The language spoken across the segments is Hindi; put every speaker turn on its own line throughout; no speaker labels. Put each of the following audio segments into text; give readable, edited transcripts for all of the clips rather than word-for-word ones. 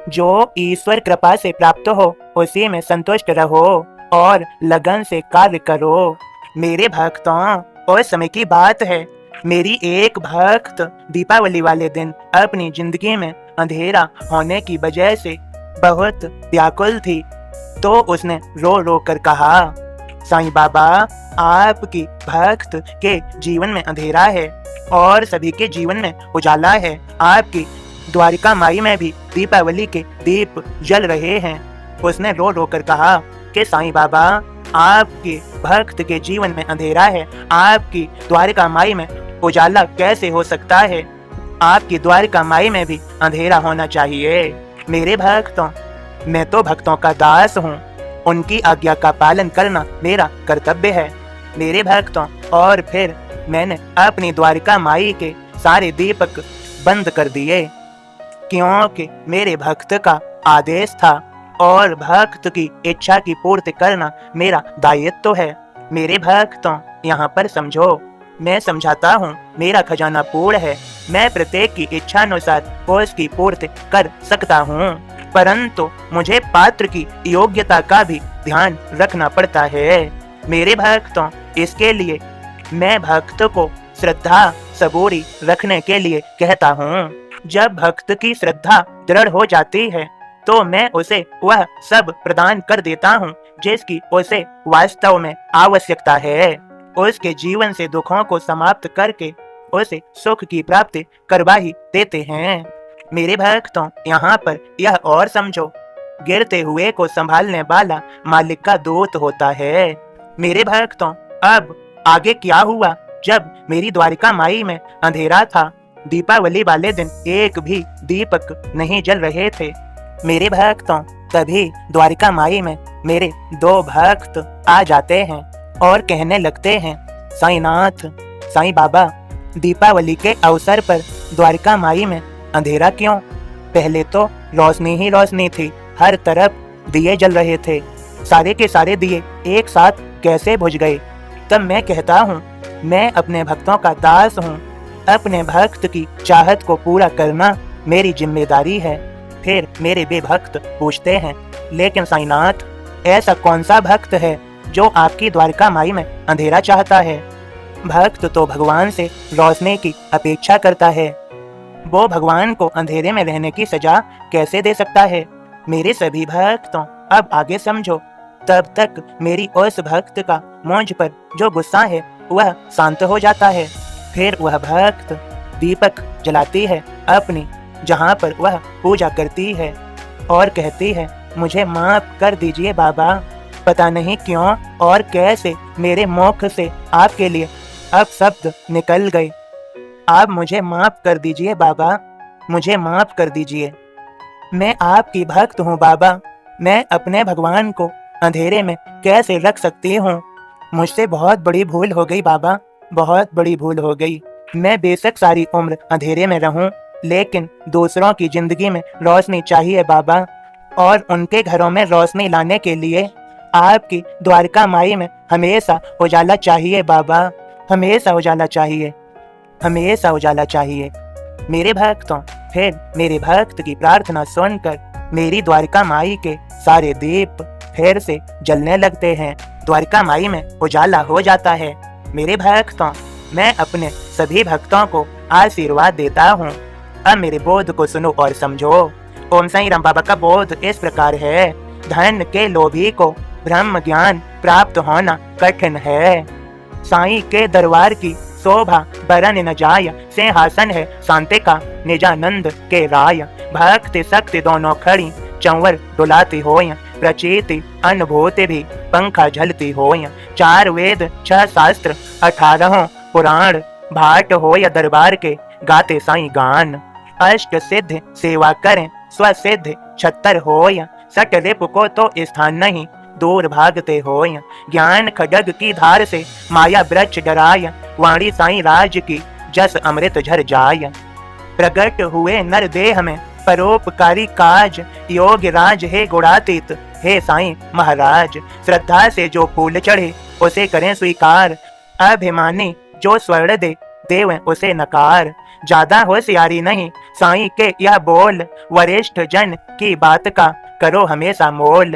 जो ईश्वर कृपा से प्राप्त हो उसी में संतुष्ट रहो और लगन से कार्य करो। मेरे भक्तों, उस समय की बात है, मेरी एक भक्त दीपावली वाले दिन अपनी जिंदगी में अंधेरा होने की वजह से बहुत व्याकुल थी। तो उसने रो रो कर कहा, साईं बाबा, आपकी भक्त के जीवन में अंधेरा है और सभी के जीवन में उजाला है। आपकी द्वारिका माई में भी दीपावली के दीप जल रहे हैं। उसने रो रो कर कहा कि साईं बाबा, आपके भक्त के जीवन में अंधेरा है, आपकी द्वारिका माई में उजाला कैसे हो सकता है? आपकी द्वारिका माई में भी अंधेरा होना चाहिए। मेरे भक्तों, मैं तो भक्तों का दास हूँ, उनकी आज्ञा का पालन करना मेरा कर्तव्य है। मेरे भक्तों, और फिर मैंने अपनी द्वारिका माई के सारे दीपक बंद कर दिए, क्योंकि मेरे भक्त का आदेश था और भक्त की इच्छा की पूर्ति करना मेरा दायित्व है। मेरे भक्तों, यहाँ पर समझो, मैं समझाता हूँ, मेरा खजाना पूर्ण है, मैं प्रत्येक की इच्छा अनुसार उसकी पूर्ति कर सकता हूँ, परंतु मुझे पात्र की योग्यता का भी ध्यान रखना पड़ता है। मेरे भक्तों, इसके लिए मैं भक्त को श्रद्धा सबूरी रखने के लिए कहता हूँ। जब भक्त की श्रद्धा दृढ़ हो जाती है तो मैं उसे वह सब प्रदान कर देता हूँ जिसकी उसे वास्तव में आवश्यकता है। उसके जीवन से दुखों को समाप्त करके उसे सुख की प्राप्ति करवा ही देते हैं। मेरे भक्तों, यहाँ पर यह और समझो, गिरते हुए को संभालने वाला मालिक का दूत होता है। मेरे भक्तों, अब आगे क्या हुआ? जब मेरी द्वारिका माई में अंधेरा था, दीपावली वाले दिन एक भी दीपक नहीं जल रहे थे। मेरे भक्तों, तभी द्वारिका माई में मेरे दो भक्त आ जाते हैं और कहने लगते हैं, साईनाथ, साईं बाबा, दीपावली के अवसर पर द्वारिका माई में अंधेरा क्यों? पहले तो रोशनी ही रोशनी थी, हर तरफ दिए जल रहे थे, सारे के सारे दिए एक साथ कैसे बुझ गए? तब मैं कहता हूँ, मैं अपने भक्तों का दास हूँ, अपने भक्त की चाहत को पूरा करना मेरी जिम्मेदारी है। फिर मेरे वे भक्त पूछते हैं, लेकिन साईनाथ, ऐसा कौन सा भक्त है जो आपकी द्वारिका माई में अंधेरा चाहता है? भक्त तो भगवान से रोशनी की अपेक्षा करता है, वो भगवान को अंधेरे में रहने की सजा कैसे दे सकता है? मेरे सभी भक्तों, अब आगे समझो। तब तक मेरी उस भक्त का मुझ पर जो गुस्सा है वह शांत हो जाता है। फिर वह भक्त दीपक जलाती है अपनी, जहाँ पर वह पूजा करती है, और कहती है, मुझे माफ कर दीजिए बाबा, पता नहीं क्यों और कैसे मेरे मुख से आपके लिए अपशब्द निकल गए। आप मुझे माफ कर दीजिए बाबा, मुझे माफ कर दीजिए। मैं आपकी भक्त हूँ बाबा, मैं अपने भगवान को अंधेरे में कैसे रख सकती हूँ? मुझसे बहुत बड़ी भूल हो गई बाबा, बहुत बड़ी भूल हो गई। मैं बेशक सारी उम्र अंधेरे में रहूं, लेकिन दूसरों की जिंदगी में रोशनी चाहिए बाबा, और उनके घरों में रोशनी लाने के लिए आपकी द्वारिका माई में हमेशा उजाला चाहिए बाबा, हमेशा उजाला चाहिए, हमेशा उजाला चाहिए। मेरे भक्तों, फिर मेरे भक्त की प्रार्थना सुनकर मेरी द्वारिका माई के सारे दीप फिर से जलने लगते हैं, द्वारिका माई में उजाला हो जाता है। मेरे भक्तों, मैं अपने सभी भक्तों को आशीर्वाद देता हूँ। अब मेरे बोध को सुनो और समझो। ओम साईं राम बाबा का बोध इस प्रकार है, धन के लोभी को ब्रह्म ज्ञान प्राप्त होना कठिन है। साईं के दरबार की शोभा बरन न जाय, सिंहासन है शांति का निजानंद के राय। भक्ति शक्ति दोनों खड़ी चंवर डुलाती होय, प्रचीति अनुभूति भी पंखा झलती होय। 4 वेद 6 शास्त्र 18 पुराण भाट होय दरबार के, गाते साईं गान। अष्ट सिद्ध सेवा करें स्वसिद्ध 76 होय, सट रिप को तो स्थान नहीं दूर भागते होय। ज्ञान खड्ग की धार से माया वृक्ष डराय, वाणी साईं राज की जस अमृत झर जाय। प्रगट हुए नर देह में परोपकारी काज, योग राज है गुणातीत हे साईं महाराज। श्रद्धा से जो फूल चढ़े उसे करें स्वीकार, अभिमानी जो स्वर्ण दे देव उसे नकार। ज्यादा होशियारी नहीं, साईं के यह बोल, वरिष्ठ जन की बात का करो हमेशा मोल।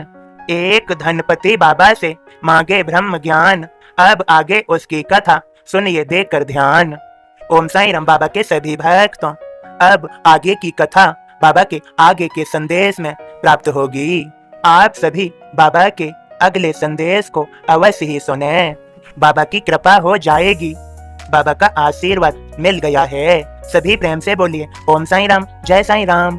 एक धनपति बाबा से मांगे ब्रह्म ज्ञान, अब आगे उसकी कथा सुनिए देकर ध्यान। ओम साईं राम। बाबा के सभी भक्तों, अब आगे की कथा बाबा के आगे के संदेश में प्राप्त होगी। आप सभी बाबा के अगले संदेश को अवश्य ही सुने। बाबा की कृपा हो जाएगी, बाबा का आशीर्वाद मिल गया है। सभी प्रेम से बोलिए ओम साईं राम, जय साईं राम।